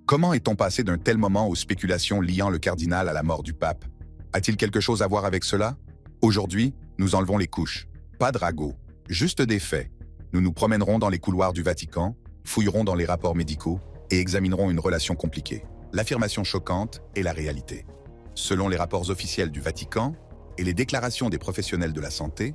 Comment est-on passé d'un tel moment aux spéculations liant le cardinal à la mort du pape? A-t-il quelque chose à voir avec cela? Aujourd'hui, nous enlevons les couches. Pas de ragots, juste des faits. Nous nous promènerons dans les couloirs du Vatican, fouillerons dans les rapports médicaux et examinerons une relation compliquée, l'affirmation choquante et la réalité. Selon les rapports officiels du Vatican et les déclarations des professionnels de la santé,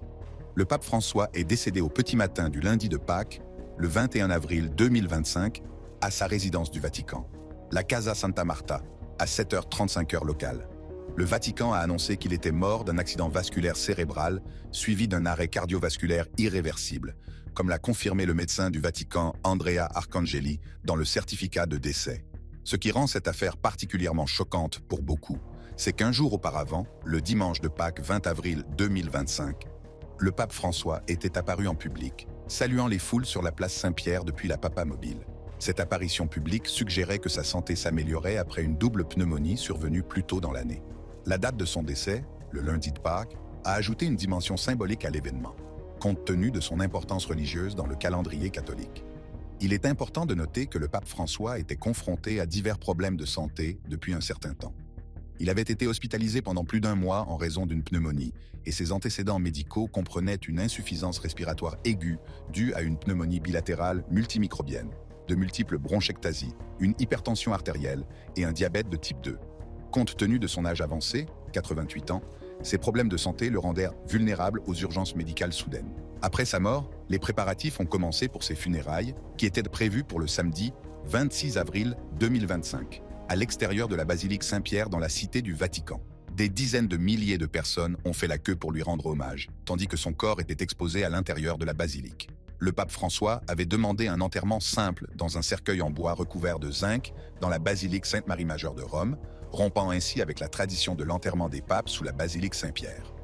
le pape François est décédé au petit matin du lundi de Pâques, le 21 avril 2025, à sa résidence du Vatican, la Casa Santa Marta, à 7h35 heure locale. Le Vatican a annoncé qu'il était mort d'un accident vasculaire cérébral suivi d'un arrêt cardiovasculaire irréversible, comme l'a confirmé le médecin du Vatican Andrea Arcangeli dans le certificat de décès. Ce qui rend cette affaire particulièrement choquante pour beaucoup, c'est qu'un jour auparavant, le dimanche de Pâques 20 avril 2025, le pape François était apparu en public, saluant les foules sur la place Saint-Pierre depuis la Papa Mobile. Cette apparition publique suggérait que sa santé s'améliorait après une double pneumonie survenue plus tôt dans l'année. La date de son décès, le lundi de Pâques, a ajouté une dimension symbolique à l'événement, compte tenu de son importance religieuse dans le calendrier catholique. Il est important de noter que le pape François était confronté à divers problèmes de santé depuis un certain temps. Il avait été hospitalisé pendant plus d'1 mois en raison d'une pneumonie, et ses antécédents médicaux comprenaient une insuffisance respiratoire aiguë due à une pneumonie bilatérale multimicrobienne, de multiples bronchectasies, une hypertension artérielle et un diabète de type 2. Compte tenu de son âge avancé, 88 ans, ces problèmes de santé le rendèrent vulnérable aux urgences médicales soudaines. Après sa mort, les préparatifs ont commencé pour ses funérailles, qui étaient prévues pour le samedi 26 avril 2025, à l'extérieur de la basilique Saint-Pierre dans la cité du Vatican. Des dizaines de milliers de personnes ont fait la queue pour lui rendre hommage, tandis que son corps était exposé à l'intérieur de la basilique. Le pape François avait demandé un enterrement simple dans un cercueil en bois recouvert de zinc dans la basilique Sainte-Marie-Majeure de Rome, rompant ainsi avec la tradition de l'enterrement des papes sous la basilique Saint-Pierre.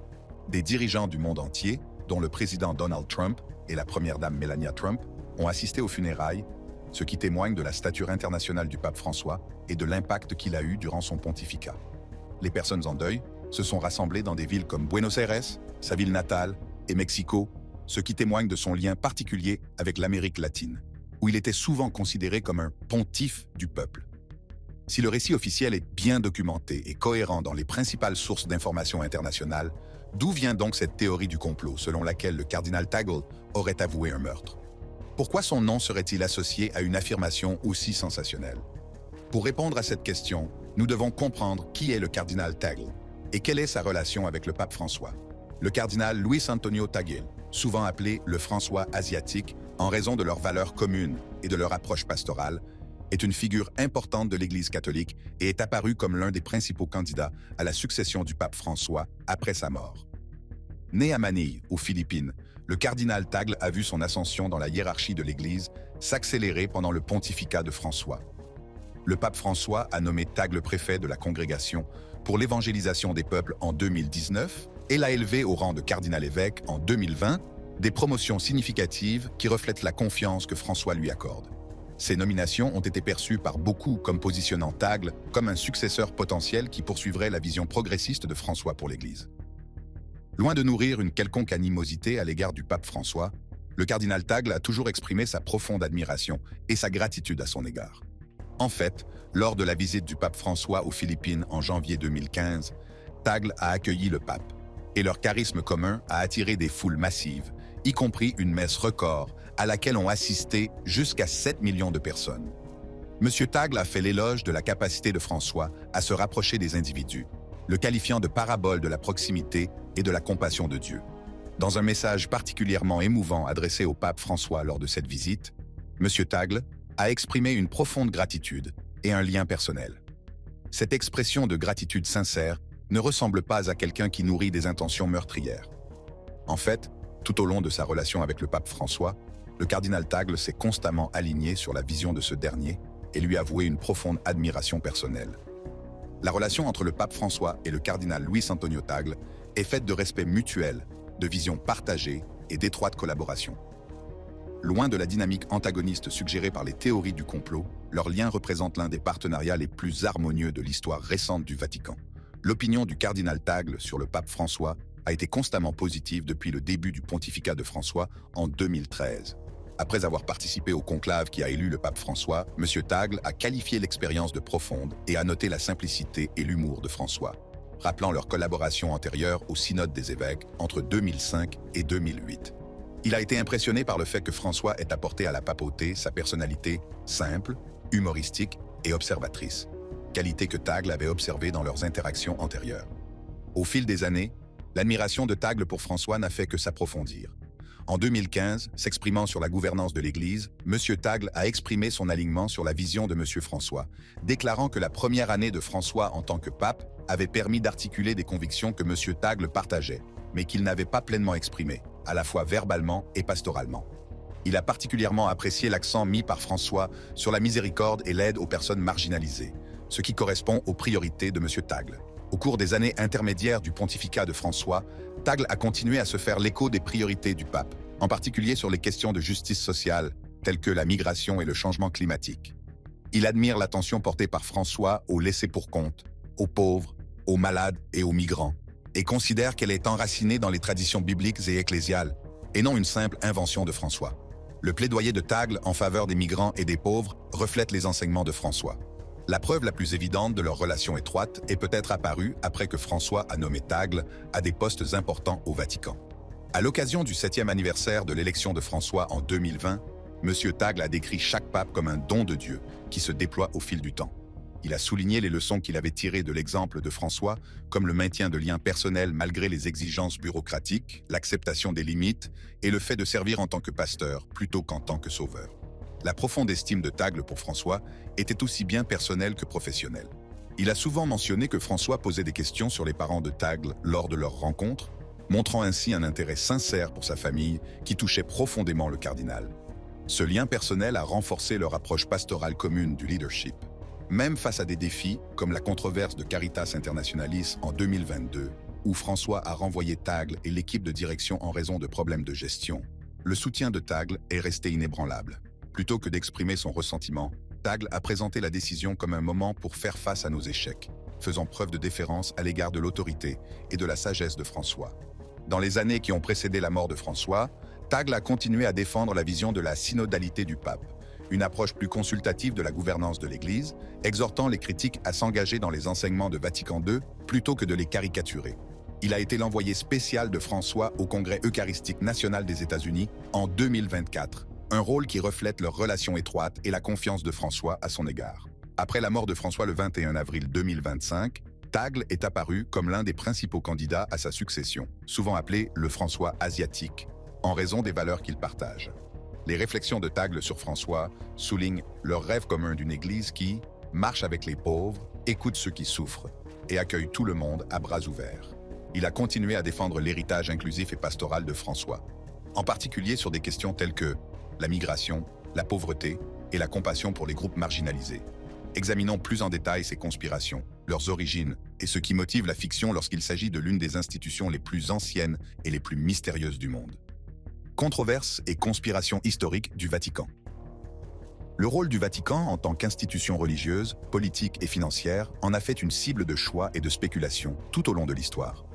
Des dirigeants du monde entier, dont le président Donald Trump et la première dame Melania Trump, ont assisté aux funérailles, ce qui témoigne de la stature internationale du pape François et de l'impact qu'il a eu durant son pontificat. Les personnes en deuil se sont rassemblées dans des villes comme Buenos Aires, sa ville natale, et Mexico, ce qui témoigne de son lien particulier avec l'Amérique latine, où il était souvent considéré comme un pontife du peuple. Si le récit officiel est bien documenté et cohérent dans les principales sources d'information internationales, d'où vient donc cette théorie du complot selon laquelle le cardinal Tagle aurait avoué un meurtre? Pourquoi son nom serait-il associé à une affirmation aussi sensationnelle? Pour répondre à cette question, nous devons comprendre qui est le cardinal Tagle et quelle est sa relation avec le pape François. Le cardinal Luis Antonio Tagle, souvent appelé le François asiatique en raison de leurs valeurs communes et de leur approche pastorale, est une figure importante de l'Église catholique et est apparu comme l'un des principaux candidats à la succession du pape François après sa mort. Né à Manille, aux Philippines, le cardinal Tagle a vu son ascension dans la hiérarchie de l'Église s'accélérer pendant le pontificat de François. Le pape François a nommé Tagle préfet de la congrégation pour l'évangélisation des peuples en 2019 et l'a élevé au rang de cardinal-évêque en 2020, des promotions significatives qui reflètent la confiance que François lui accorde. Ces nominations ont été perçues par beaucoup comme positionnant Tagle comme un successeur potentiel qui poursuivrait la vision progressiste de François pour l'Église. Loin de nourrir une quelconque animosité à l'égard du pape François, le cardinal Tagle a toujours exprimé sa profonde admiration et sa gratitude à son égard. En fait, lors de la visite du pape François aux Philippines en janvier 2015, Tagle a accueilli le pape, et leur charisme commun a attiré des foules massives, y compris une messe record à laquelle ont assisté jusqu'à 7 millions de personnes. Monsieur Tagle a fait l'éloge de la capacité de François à se rapprocher des individus, le qualifiant de parabole de la proximité et de la compassion de Dieu. Dans un message particulièrement émouvant adressé au pape François lors de cette visite, Monsieur Tagle a exprimé une profonde gratitude et un lien personnel. Cette expression de gratitude sincère ne ressemble pas à quelqu'un qui nourrit des intentions meurtrières. En fait, tout au long de sa relation avec le pape François, le cardinal Tagle s'est constamment aligné sur la vision de ce dernier et lui a voué une profonde admiration personnelle. La relation entre le pape François et le cardinal Luis Antonio Tagle est faite de respect mutuel, de vision partagée et d'étroite collaboration. Loin de la dynamique antagoniste suggérée par les théories du complot, leur lien représente l'un des partenariats les plus harmonieux de l'histoire récente du Vatican. L'opinion du cardinal Tagle sur le pape François a été constamment positive depuis le début du pontificat de François en 2013. Après avoir participé au conclave qui a élu le pape François, M. Tagle a qualifié l'expérience de profonde et a noté la simplicité et l'humour de François, rappelant leur collaboration antérieure au synode des évêques entre 2005 et 2008. Il a été impressionné par le fait que François ait apporté à la papauté sa personnalité simple, humoristique et observatrice, qualité que Tagle avait observée dans leurs interactions antérieures. Au fil des années, l'admiration de Tagle pour François n'a fait que s'approfondir. En 2015, s'exprimant sur la gouvernance de l'Église, M. Tagle a exprimé son alignement sur la vision de M. François, déclarant que la première année de François en tant que pape avait permis d'articuler des convictions que M. Tagle partageait, mais qu'il n'avait pas pleinement exprimées, à la fois verbalement et pastoralement. Il a particulièrement apprécié l'accent mis par François sur la miséricorde et l'aide aux personnes marginalisées, ce qui correspond aux priorités de M. Tagle. Au cours des années intermédiaires du pontificat de François, Tagle a continué à se faire l'écho des priorités du pape, en particulier sur les questions de justice sociale, telles que la migration et le changement climatique. Il admire l'attention portée par François aux laissés-pour-compte, aux pauvres, aux malades et aux migrants, et considère qu'elle est enracinée dans les traditions bibliques et ecclésiales, et non une simple invention de François. Le plaidoyer de Tagle en faveur des migrants et des pauvres reflète les enseignements de François. La preuve la plus évidente de leur relation étroite est peut-être apparue après que François a nommé Tagle à des postes importants au Vatican. À l'occasion du 7e anniversaire de l'élection de François en 2020, M. Tagle a décrit chaque pape comme un don de Dieu qui se déploie au fil du temps. Il a souligné les leçons qu'il avait tirées de l'exemple de François, comme le maintien de liens personnels malgré les exigences bureaucratiques, l'acceptation des limites et le fait de servir en tant que pasteur plutôt qu'en tant que sauveur. La profonde estime de Tagle pour François était aussi bien personnelle que professionnelle. Il a souvent mentionné que François posait des questions sur les parents de Tagle lors de leur rencontre, montrant ainsi un intérêt sincère pour sa famille qui touchait profondément le cardinal. Ce lien personnel a renforcé leur approche pastorale commune du leadership. Même face à des défis, comme la controverse de Caritas Internationalis en 2022, où François a renvoyé Tagle et l'équipe de direction en raison de problèmes de gestion, le soutien de Tagle est resté inébranlable. Plutôt que d'exprimer son ressentiment, Tagle a présenté la décision comme un moment pour faire face à nos échecs, faisant preuve de déférence à l'égard de l'autorité et de la sagesse de François. Dans les années qui ont précédé la mort de François, Tagle a continué à défendre la vision de la synodalité du pape, une approche plus consultative de la gouvernance de l'Église, exhortant les critiques à s'engager dans les enseignements de Vatican II plutôt que de les caricaturer. Il a été l'envoyé spécial de François au Congrès eucharistique national des États-Unis en 2024, un rôle qui reflète leur relation étroite et la confiance de François à son égard. Après la mort de François le 21 avril 2025, Tagle est apparu comme l'un des principaux candidats à sa succession, souvent appelé le François asiatique, en raison des valeurs qu'il partage. Les réflexions de Tagle sur François soulignent leur rêve commun d'une Église qui marche avec les pauvres, écoute ceux qui souffrent et accueille tout le monde à bras ouverts. Il a continué à défendre l'héritage inclusif et pastoral de François, en particulier sur des questions telles que la migration, la pauvreté et la compassion pour les groupes marginalisés. Examinons plus en détail ces conspirations, leurs origines et ce qui motive la fiction lorsqu'il s'agit de l'une des institutions les plus anciennes et les plus mystérieuses du monde. Controverses et conspirations historiques du Vatican. Le rôle du Vatican en tant qu'institution religieuse, politique et financière en a fait une cible de choix et de spéculation tout au long de l'histoire.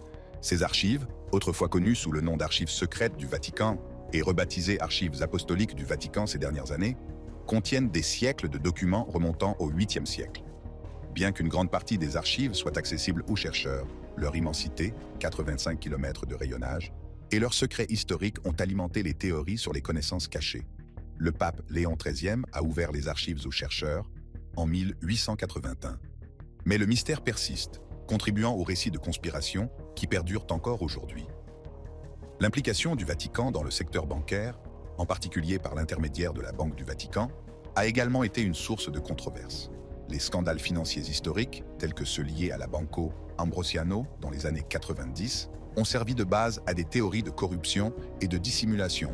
Ces archives, autrefois connues sous le nom d'archives secrètes du Vatican et rebaptisées archives apostoliques du Vatican ces dernières années, contiennent des siècles de documents remontant au 8e siècle. Bien qu'une grande partie des archives soit accessible aux chercheurs, leur immensité, 85 km de rayonnage, et leurs secrets historiques ont alimenté les théories sur les connaissances cachées. Le pape Léon XIII a ouvert les archives aux chercheurs en 1881. Mais le mystère persiste, contribuant aux récits de conspiration qui perdurent encore aujourd'hui. L'implication du Vatican dans le secteur bancaire, en particulier par l'intermédiaire de la Banque du Vatican, a également été une source de controverses. Les scandales financiers historiques, tels que ceux liés à la Banco Ambrosiano dans les années 90, ont servi de base à des théories de corruption et de dissimulation,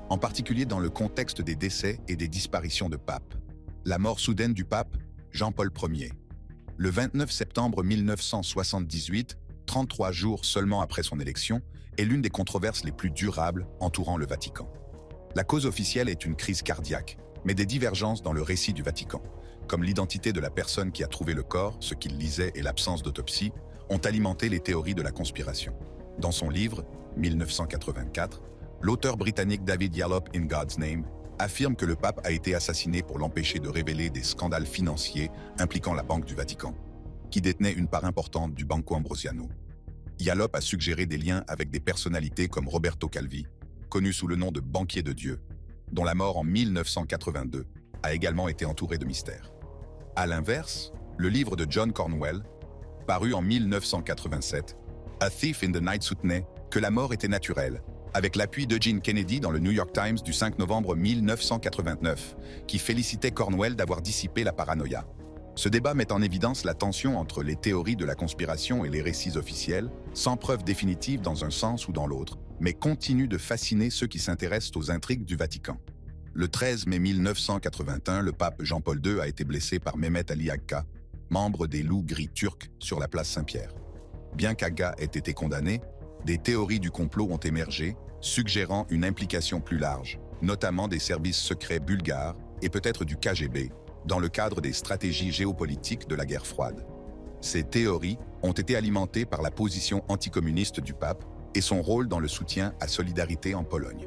en particulier dans le contexte des décès et des disparitions de papes. La mort soudaine du pape Jean-Paul Ier. Le 29 septembre 1978, 33 jours seulement après son élection, est l'une des controverses les plus durables entourant le Vatican. La cause officielle est une crise cardiaque, mais des divergences dans le récit du Vatican, comme l'identité de la personne qui a trouvé le corps, ce qu'il lisait et l'absence d'autopsie, ont alimenté les théories de la conspiration. Dans son livre, 1984, l'auteur britannique David Yallop In God's Name affirment que le pape a été assassiné pour l'empêcher de révéler des scandales financiers impliquant la Banque du Vatican, qui détenait une part importante du Banco Ambrosiano. Yallop a suggéré des liens avec des personnalités comme Roberto Calvi, connu sous le nom de banquier de Dieu, dont la mort en 1982 a également été entourée de mystères. À l'inverse, le livre de John Cornwell, paru en 1987, A Thief in the Night, soutenait que la mort était naturelle, avec l'appui d'Eugene Kennedy dans le New York Times du 5 novembre 1989, qui félicitait Cornwell d'avoir dissipé la paranoïa. Ce débat met en évidence la tension entre les théories de la conspiration et les récits officiels, sans preuve définitive dans un sens ou dans l'autre, mais continue de fasciner ceux qui s'intéressent aux intrigues du Vatican. Le 13 mai 1981, le pape Jean-Paul II a été blessé par Mehmet Ali Agca, membre des loups gris turcs sur la place Saint-Pierre. Bien qu'Agca ait été condamné, des théories du complot ont émergé, suggérant une implication plus large, notamment des services secrets bulgares et peut-être du KGB, dans le cadre des stratégies géopolitiques de la guerre froide. Ces théories ont été alimentées par la position anticommuniste du pape et son rôle dans le soutien à Solidarité en Pologne.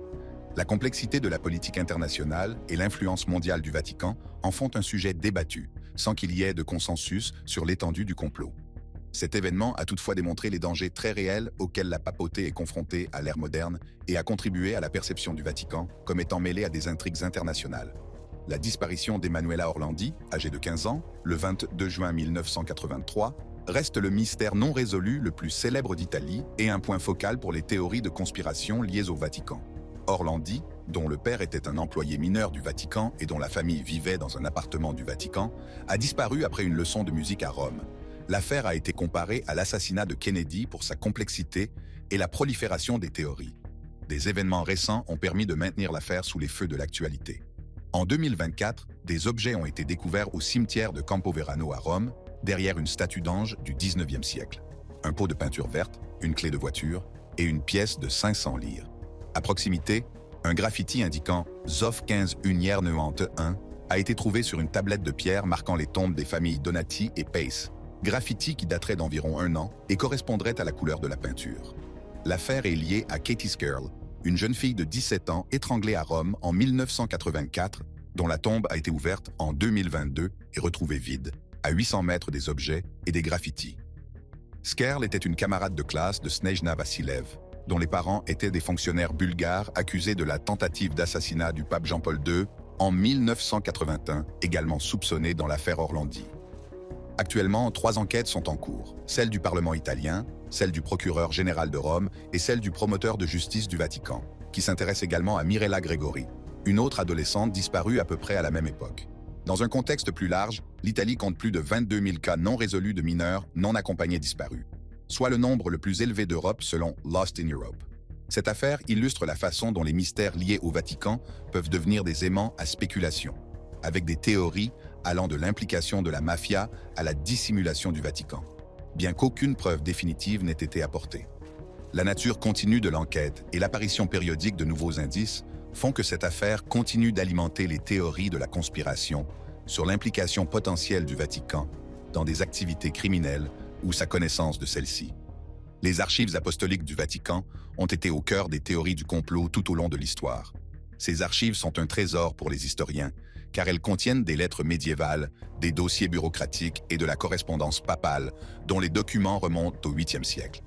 La complexité de la politique internationale et l'influence mondiale du Vatican en font un sujet débattu, sans qu'il y ait de consensus sur l'étendue du complot. Cet événement a toutefois démontré les dangers très réels auxquels la papauté est confrontée à l'ère moderne et a contribué à la perception du Vatican comme étant mêlé à des intrigues internationales. La disparition d'Emanuela Orlandi, âgée de 15 ans, le 22 juin 1983, reste le mystère non résolu le plus célèbre d'Italie et un point focal pour les théories de conspiration liées au Vatican. Orlandi, dont le père était un employé mineur du Vatican et dont la famille vivait dans un appartement du Vatican, a disparu après une leçon de musique à Rome. L'affaire a été comparée à l'assassinat de Kennedy pour sa complexité et la prolifération des théories. Des événements récents ont permis de maintenir l'affaire sous les feux de l'actualité. En 2024, des objets ont été découverts au cimetière de Campoverano à Rome, derrière une statue d'ange du 19e siècle. Un pot de peinture verte, une clé de voiture et une pièce de 500 lire. À proximité, un graffiti indiquant « Zof 15 Unière Neuante 1 » a été trouvé sur une tablette de pierre marquant les tombes des familles Donati et Pace, graffiti qui daterait d'environ 1 an et correspondrait à la couleur de la peinture. L'affaire est liée à Katie's Girl, une jeune fille de 17 ans étranglée à Rome en 1984, dont la tombe a été ouverte en 2022 et retrouvée vide, à 800 mètres des objets et des graffitis. Skerl était une camarade de classe de Snejna Vassilev, dont les parents étaient des fonctionnaires bulgares accusés de la tentative d'assassinat du pape Jean-Paul II en 1981, également soupçonnés dans l'affaire Orlandi. Actuellement, 3 enquêtes sont en cours, celle du Parlement italien, celle du procureur général de Rome et celle du promoteur de justice du Vatican, qui s'intéresse également à Mirella Gregori, une autre adolescente disparue à peu près à la même époque. Dans un contexte plus large, l'Italie compte plus de 22 000 cas non résolus de mineurs non accompagnés disparus, soit le nombre le plus élevé d'Europe selon Lost in Europe. Cette affaire illustre la façon dont les mystères liés au Vatican peuvent devenir des aimants à spéculation, avec des théories allant de l'implication de la mafia à la dissimulation du Vatican, bien qu'aucune preuve définitive n'ait été apportée. La nature continue de l'enquête et l'apparition périodique de nouveaux indices font que cette affaire continue d'alimenter les théories de la conspiration sur l'implication potentielle du Vatican dans des activités criminelles ou sa connaissance de celles-ci. Les archives apostoliques du Vatican ont été au cœur des théories du complot tout au long de l'histoire. Ces archives sont un trésor pour les historiens, car elles contiennent des lettres médiévales, des dossiers bureaucratiques et de la correspondance papale, dont les documents remontent au 8e siècle.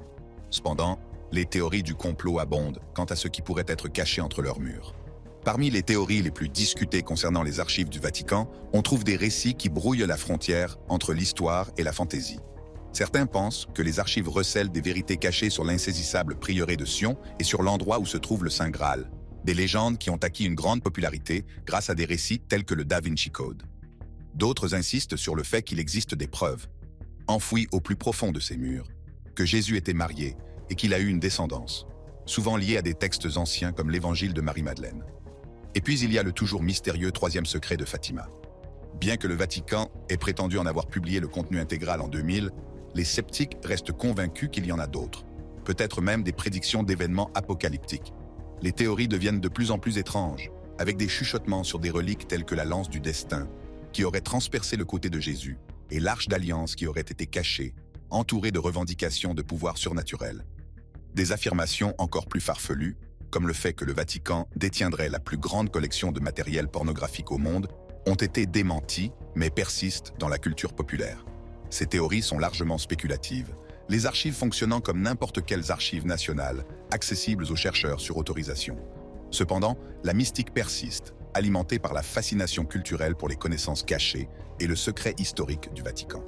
Cependant, les théories du complot abondent quant à ce qui pourrait être caché entre leurs murs. Parmi les théories les plus discutées concernant les archives du Vatican, on trouve des récits qui brouillent la frontière entre l'histoire et la fantaisie. Certains pensent que les archives recèlent des vérités cachées sur l'insaisissable prieuré de Sion et sur l'endroit où se trouve le Saint Graal, des légendes qui ont acquis une grande popularité grâce à des récits tels que le Da Vinci Code. D'autres insistent sur le fait qu'il existe des preuves, enfouies au plus profond de ces murs, que Jésus était marié et qu'il a eu une descendance, souvent liée à des textes anciens comme l'Évangile de Marie-Madeleine. Et puis il y a le toujours mystérieux 3e secret de Fatima. Bien que le Vatican ait prétendu en avoir publié le contenu intégral en 2000, les sceptiques restent convaincus qu'il y en a d'autres, peut-être même des prédictions d'événements apocalyptiques. Les théories deviennent de plus en plus étranges, avec des chuchotements sur des reliques telles que la lance du destin, qui aurait transpercé le côté de Jésus, et l'arche d'alliance qui aurait été cachée, entourée de revendications de pouvoir surnaturel. Des affirmations encore plus farfelues, comme le fait que le Vatican détiendrait la plus grande collection de matériel pornographique au monde, ont été démenties, mais persistent dans la culture populaire. Ces théories sont largement spéculatives, les archives fonctionnant comme n'importe quelles archives nationales, accessibles aux chercheurs sur autorisation. Cependant, la mystique persiste, alimentée par la fascination culturelle pour les connaissances cachées et le secret historique du Vatican.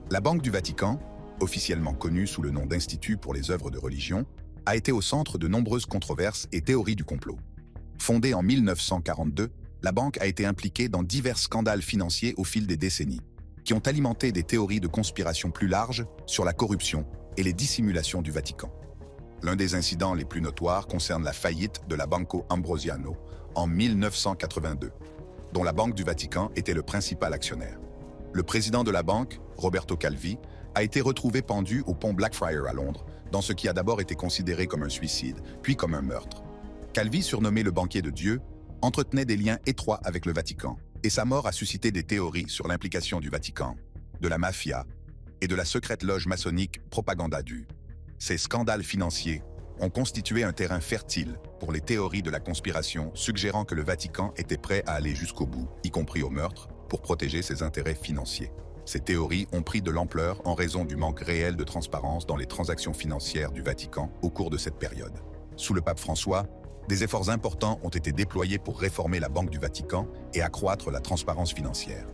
La Banque du Vatican, officiellement connue sous le nom d'Institut pour les œuvres de religion, a été au centre de nombreuses controverses et théories du complot. Fondée en 1942, la banque a été impliquée dans divers scandales financiers au fil des décennies, qui ont alimenté des théories de conspiration plus larges sur la corruption et les dissimulations du Vatican. L'un des incidents les plus notoires concerne la faillite de la Banco Ambrosiano en 1982, dont la Banque du Vatican était le principal actionnaire. Le président de la banque, Roberto Calvi, a été retrouvé pendu au pont Blackfriars à Londres, dans ce qui a d'abord été considéré comme un suicide, puis comme un meurtre. Calvi, surnommé le banquier de Dieu, entretenait des liens étroits avec le Vatican, et sa mort a suscité des théories sur l'implication du Vatican, de la mafia et de la secrète loge maçonnique Propaganda Due. Ces scandales financiers ont constitué un terrain fertile pour les théories de la conspiration, suggérant que le Vatican était prêt à aller jusqu'au bout, y compris au meurtre, pour protéger ses intérêts financiers. Ces théories ont pris de l'ampleur en raison du manque réel de transparence dans les transactions financières du Vatican au cours de cette période. Sous le pape François, des efforts importants ont été déployés pour réformer la Banque du Vatican et accroître la transparence financière.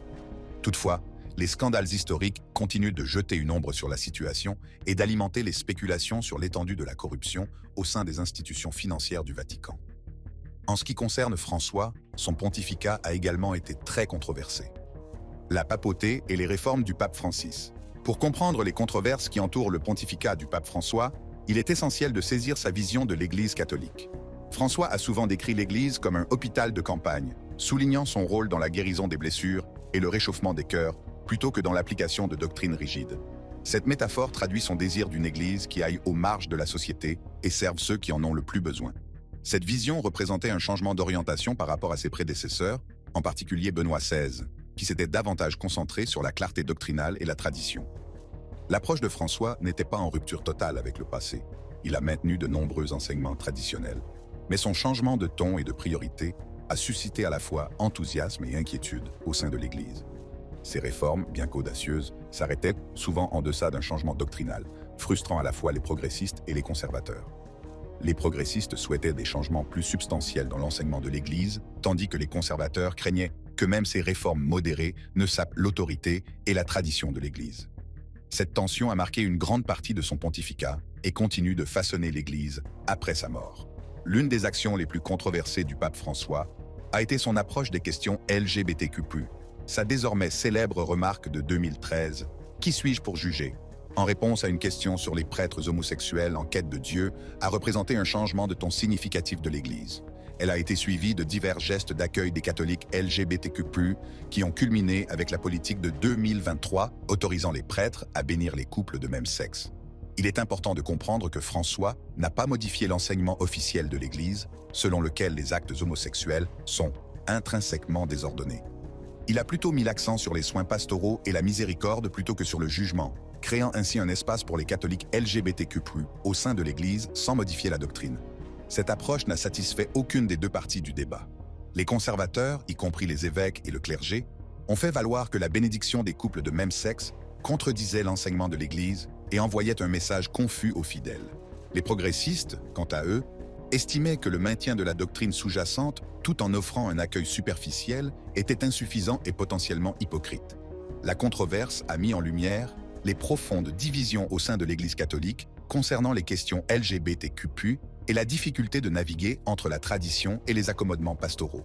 Toutefois, les scandales historiques continuent de jeter une ombre sur la situation et d'alimenter les spéculations sur l'étendue de la corruption au sein des institutions financières du Vatican. En ce qui concerne François, son pontificat a également été très controversé. La papauté et les réformes du pape Francis. Pour comprendre les controverses qui entourent le pontificat du pape François, il est essentiel de saisir sa vision de l'Église catholique. François a souvent décrit l'Église comme un hôpital de campagne, soulignant son rôle dans la guérison des blessures et le réchauffement des cœurs, plutôt que dans l'application de doctrines rigides. Cette métaphore traduit son désir d'une Église qui aille aux marges de la société et serve ceux qui en ont le plus besoin. Cette vision représentait un changement d'orientation par rapport à ses prédécesseurs, en particulier Benoît XVI, qui s'était davantage concentré sur la clarté doctrinale et la tradition. L'approche de François n'était pas en rupture totale avec le passé. Il a maintenu de nombreux enseignements traditionnels. Mais son changement de ton et de priorité a suscité à la fois enthousiasme et inquiétude au sein de l'Église. Ces réformes, bien qu'audacieuses, s'arrêtaient souvent en deçà d'un changement doctrinal, frustrant à la fois les progressistes et les conservateurs. Les progressistes souhaitaient des changements plus substantiels dans l'enseignement de l'Église, tandis que les conservateurs craignaient que même ces réformes modérées ne sapent l'autorité et la tradition de l'Église. Cette tension a marqué une grande partie de son pontificat et continue de façonner l'Église après sa mort. L'une des actions les plus controversées du pape François a été son approche des questions LGBTQ+. Sa désormais célèbre remarque de 2013 « Qui suis-je pour juger ?» en réponse à une question sur les prêtres homosexuels en quête de Dieu, a représenté un changement de ton significatif de l'Église. Elle a été suivie de divers gestes d'accueil des catholiques LGBTQ+, qui ont culminé avec la politique de 2023 autorisant les prêtres à bénir les couples de même sexe. Il est important de comprendre que François n'a pas modifié l'enseignement officiel de l'Église, selon lequel les actes homosexuels sont intrinsèquement désordonnés. Il a plutôt mis l'accent sur les soins pastoraux et la miséricorde plutôt que sur le jugement, créant ainsi un espace pour les catholiques LGBTQ+, au sein de l'Église sans modifier la doctrine. Cette approche n'a satisfait aucune des deux parties du débat. Les conservateurs, y compris les évêques et le clergé, ont fait valoir que la bénédiction des couples de même sexe contredisait l'enseignement de l'Église et envoyait un message confus aux fidèles. Les progressistes, quant à eux, estimaient que le maintien de la doctrine sous-jacente, tout en offrant un accueil superficiel, était insuffisant et potentiellement hypocrite. La controverse a mis en lumière les profondes divisions au sein de l'Église catholique concernant les questions LGBTQ+, et la difficulté de naviguer entre la tradition et les accommodements pastoraux.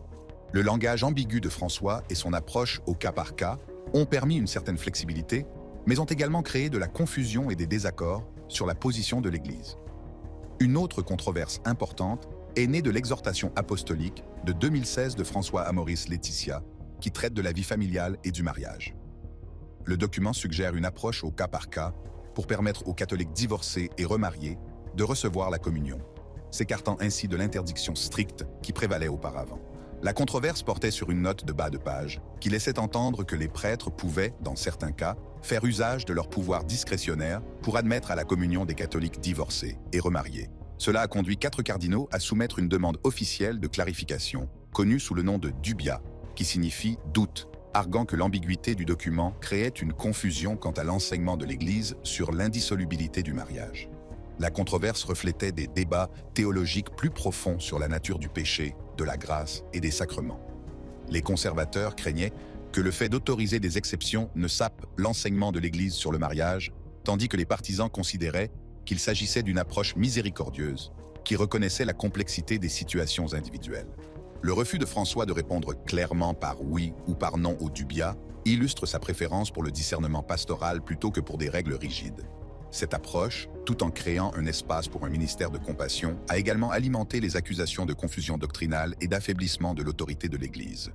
Le langage ambigu de François et son approche au cas par cas ont permis une certaine flexibilité, mais ont également créé de la confusion et des désaccords sur la position de l'Église. Une autre controverse importante est née de l'exhortation apostolique de 2016 de François Amoris Laetitia, qui traite de la vie familiale et du mariage. Le document suggère une approche au cas par cas pour permettre aux catholiques divorcés et remariés de recevoir la communion, s'écartant ainsi de l'interdiction stricte qui prévalait auparavant. La controverse portait sur une note de bas de page qui laissait entendre que les prêtres pouvaient, dans certains cas, faire usage de leur pouvoir discrétionnaire pour admettre à la communion des catholiques divorcés et remariés. Cela a conduit 4 cardinaux à soumettre une demande officielle de clarification, connue sous le nom de dubia, qui signifie doute, arguant que l'ambiguïté du document créait une confusion quant à l'enseignement de l'Église sur l'indissolubilité du mariage. La controverse reflétait des débats théologiques plus profonds sur la nature du péché, de la grâce et des sacrements. Les conservateurs craignaient que le fait d'autoriser des exceptions ne sape l'enseignement de l'Église sur le mariage, tandis que les partisans considéraient qu'il s'agissait d'une approche miséricordieuse qui reconnaissait la complexité des situations individuelles. Le refus de François de répondre clairement par oui ou par non au dubia illustre sa préférence pour le discernement pastoral plutôt que pour des règles rigides. Cette approche, tout en créant un espace pour un ministère de compassion, a également alimenté les accusations de confusion doctrinale et d'affaiblissement de l'autorité de l'Église.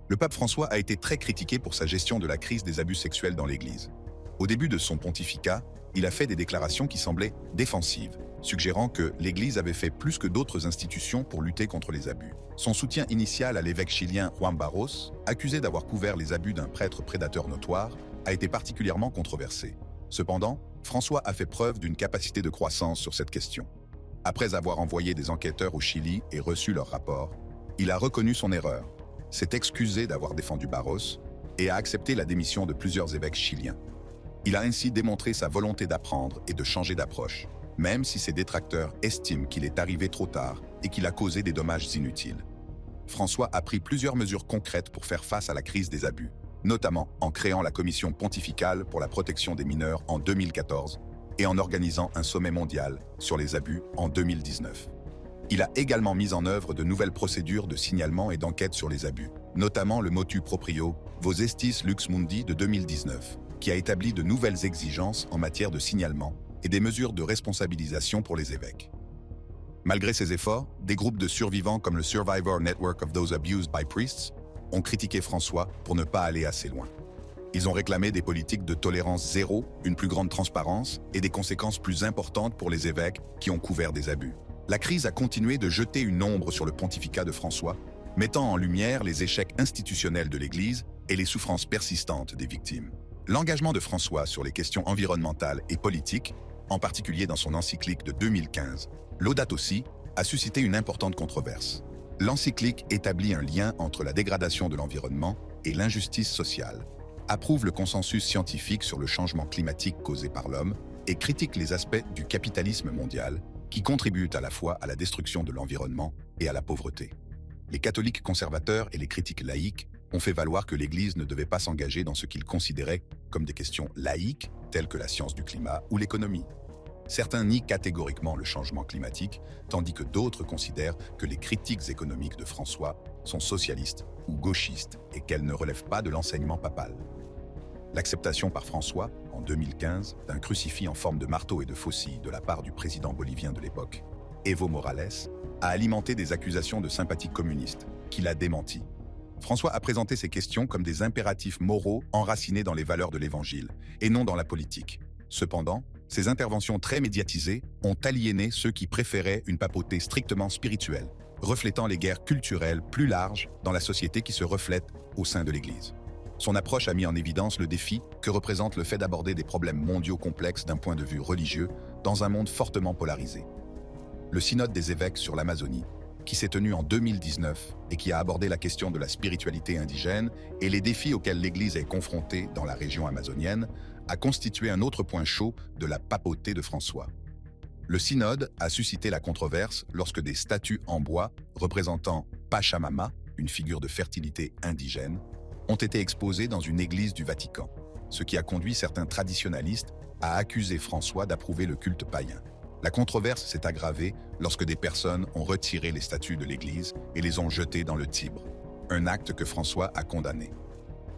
Le pape François a été très critiqué pour sa gestion de la crise des abus sexuels dans l'Église. Au début de son pontificat, il a fait des déclarations qui semblaient défensives, suggérant que l'Église avait fait plus que d'autres institutions pour lutter contre les abus. Son soutien initial à l'évêque chilien Juan Barros, accusé d'avoir couvert les abus d'un prêtre prédateur notoire, a été particulièrement controversé. Cependant, François a fait preuve d'une capacité de croissance sur cette question. Après avoir envoyé des enquêteurs au Chili et reçu leur rapport, il a reconnu son erreur, s'est excusé d'avoir défendu Barros et a accepté la démission de plusieurs évêques chiliens. Il a ainsi démontré sa volonté d'apprendre et de changer d'approche, même si ses détracteurs estiment qu'il est arrivé trop tard et qu'il a causé des dommages inutiles. François a pris plusieurs mesures concrètes pour faire face à la crise des abus, notamment en créant la Commission pontificale pour la protection des mineurs en 2014 et en organisant un sommet mondial sur les abus en 2019. Il a également mis en œuvre de nouvelles procédures de signalement et d'enquête sur les abus, notamment le motu proprio Vos Estis Lux Mundi de 2019, qui a établi de nouvelles exigences en matière de signalement et des mesures de responsabilisation pour les évêques. Malgré ces efforts, des groupes de survivants comme le Survivor Network of Those Abused by Priests ont critiqué François pour ne pas aller assez loin. Ils ont réclamé des politiques de tolérance zéro, une plus grande transparence et des conséquences plus importantes pour les évêques qui ont couvert des abus. La crise a continué de jeter une ombre sur le pontificat de François, mettant en lumière les échecs institutionnels de l'Église et les souffrances persistantes des victimes. L'engagement de François sur les questions environnementales et politiques, en particulier dans son encyclique de 2015, Laudato Si, a suscité une importante controverse. L'encyclique établit un lien entre la dégradation de l'environnement et l'injustice sociale, approuve le consensus scientifique sur le changement climatique causé par l'homme et critique les aspects du capitalisme mondial qui contribuent à la fois à la destruction de l'environnement et à la pauvreté. Les catholiques conservateurs et les critiques laïques ont fait valoir que l'Église ne devait pas s'engager dans ce qu'ils considéraient comme des questions laïques, telles que la science du climat ou l'économie. Certains nient catégoriquement le changement climatique, tandis que d'autres considèrent que les critiques économiques de François sont socialistes ou gauchistes et qu'elles ne relèvent pas de l'enseignement papal. L'acceptation par François, en 2015, d'un crucifix en forme de marteau et de faucille de la part du président bolivien de l'époque, Evo Morales, a alimenté des accusations de sympathie communiste, qu'il a démenties. François a présenté ces questions comme des impératifs moraux enracinés dans les valeurs de l'Évangile, et non dans la politique. Cependant, ces interventions très médiatisées ont aliéné ceux qui préféraient une papauté strictement spirituelle, reflétant les guerres culturelles plus larges dans la société qui se reflètent au sein de l'Église. Son approche a mis en évidence le défi que représente le fait d'aborder des problèmes mondiaux complexes d'un point de vue religieux dans un monde fortement polarisé. Le synode des évêques sur l'Amazonie, qui s'est tenu en 2019 et qui a abordé la question de la spiritualité indigène et les défis auxquels l'Église est confrontée dans la région amazonienne, a constitué un autre point chaud de la papauté de François. Le synode a suscité la controverse lorsque des statues en bois représentant Pachamama, une figure de fertilité indigène, ont été exposées dans une église du Vatican, ce qui a conduit certains traditionalistes à accuser François d'approuver le culte païen. La controverse s'est aggravée lorsque des personnes ont retiré les statues de l'église et les ont jetées dans le Tibre, un acte que François a condamné.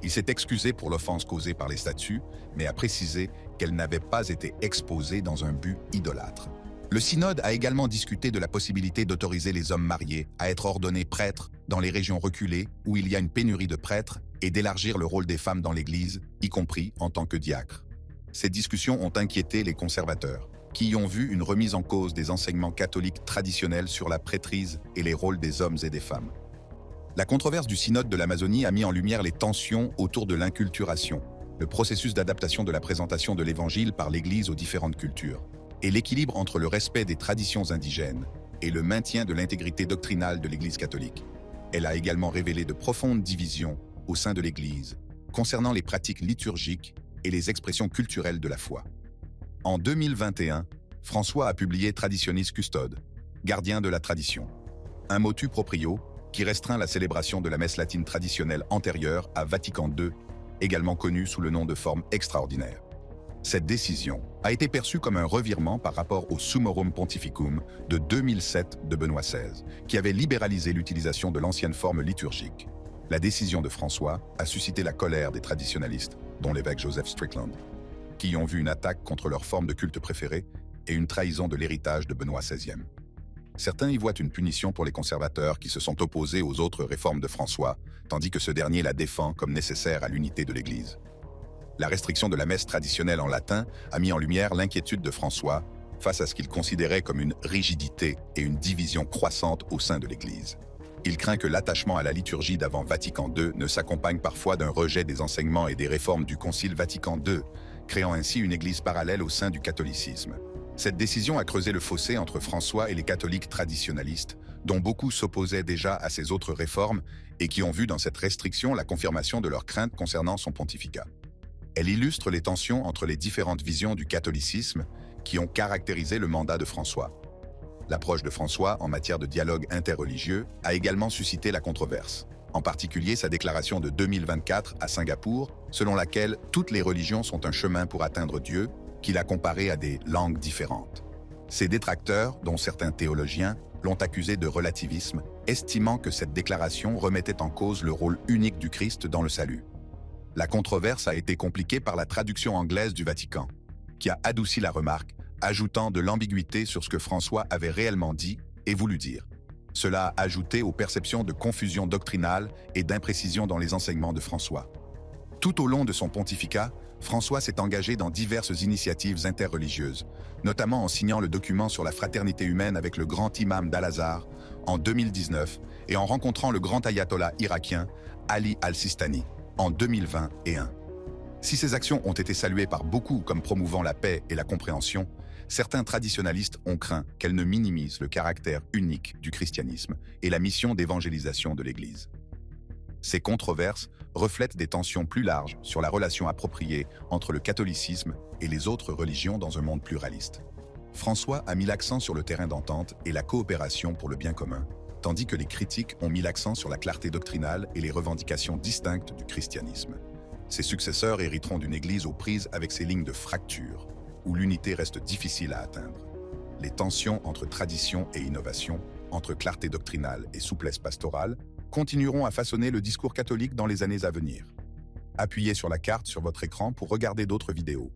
Il s'est excusé pour l'offense causée par les statues, mais a précisé qu'elles n'avaient pas été exposées dans un but idolâtre. Le synode a également discuté de la possibilité d'autoriser les hommes mariés à être ordonnés prêtres dans les régions reculées où il y a une pénurie de prêtres et d'élargir le rôle des femmes dans l'Église, y compris en tant que diacres. Ces discussions ont inquiété les conservateurs, qui y ont vu une remise en cause des enseignements catholiques traditionnels sur la prêtrise et les rôles des hommes et des femmes. La controverse du synode de l'Amazonie a mis en lumière les tensions autour de l'inculturation, le processus d'adaptation de la présentation de l'Évangile par l'Église aux différentes cultures. et l'équilibre entre le respect des traditions indigènes et le maintien de l'intégrité doctrinale de l'Église catholique. Elle a également révélé de profondes divisions au sein de l'Église concernant les pratiques liturgiques et les expressions culturelles de la foi. En 2021, François a publié Traditionis Custode, gardien de la tradition, un motu proprio qui restreint la célébration de la messe latine traditionnelle antérieure à Vatican II, également connue sous le nom de forme extraordinaire. Cette décision a été perçue comme un revirement par rapport au Summorum Pontificum de 2007 de Benoît XVI, qui avait libéralisé l'utilisation de l'ancienne forme liturgique. La décision de François a suscité la colère des traditionalistes, dont l'évêque Joseph Strickland, qui y ont vu une attaque contre leur forme de culte préférée et une trahison de l'héritage de Benoît XVI. Certains y voient une punition pour les conservateurs qui se sont opposés aux autres réformes de François, tandis que ce dernier la défend comme nécessaire à l'unité de l'Église. La restriction de la messe traditionnelle en latin a mis en lumière l'inquiétude de François face à ce qu'il considérait comme une rigidité et une division croissante au sein de l'Église. Il craint que l'attachement à la liturgie d'avant Vatican II ne s'accompagne parfois d'un rejet des enseignements et des réformes du Concile Vatican II, créant ainsi une Église parallèle au sein du catholicisme. Cette décision a creusé le fossé entre François et les catholiques traditionalistes, dont beaucoup s'opposaient déjà à ces autres réformes et qui ont vu dans cette restriction la confirmation de leurs craintes concernant son pontificat. Elle illustre les tensions entre les différentes visions du catholicisme qui ont caractérisé le mandat de François. L'approche de François en matière de dialogue interreligieux a également suscité la controverse, en particulier sa déclaration de 2024 à Singapour, selon laquelle toutes les religions sont un chemin pour atteindre Dieu, qu'il a comparé à des langues différentes. Ses détracteurs, dont certains théologiens, l'ont accusé de relativisme, estimant que cette déclaration remettait en cause le rôle unique du Christ dans le salut. La controverse a été compliquée par la traduction anglaise du Vatican, qui a adouci la remarque, ajoutant de l'ambiguïté sur ce que François avait réellement dit et voulu dire. Cela a ajouté aux perceptions de confusion doctrinale et d'imprécision dans les enseignements de François. Tout au long de son pontificat, François s'est engagé dans diverses initiatives interreligieuses, notamment en signant le document sur la fraternité humaine avec le grand imam d'Al-Azhar en 2019 et en rencontrant le grand ayatollah irakien Ali al-Sistani en 2021. Si ces actions ont été saluées par beaucoup comme promouvant la paix et la compréhension, certains traditionalistes ont craint qu'elles ne minimisent le caractère unique du christianisme et la mission d'évangélisation de l'Église. Ces controverses reflètent des tensions plus larges sur la relation appropriée entre le catholicisme et les autres religions dans un monde pluraliste. François a mis l'accent sur le terrain d'entente et la coopération pour le bien commun, tandis que les critiques ont mis l'accent sur la clarté doctrinale et les revendications distinctes du christianisme. Ses successeurs hériteront d'une Église aux prises avec ses lignes de fracture, où l'unité reste difficile à atteindre. Les tensions entre tradition et innovation, entre clarté doctrinale et souplesse pastorale, continueront à façonner le discours catholique dans les années à venir. Appuyez sur la carte sur votre écran pour regarder d'autres vidéos.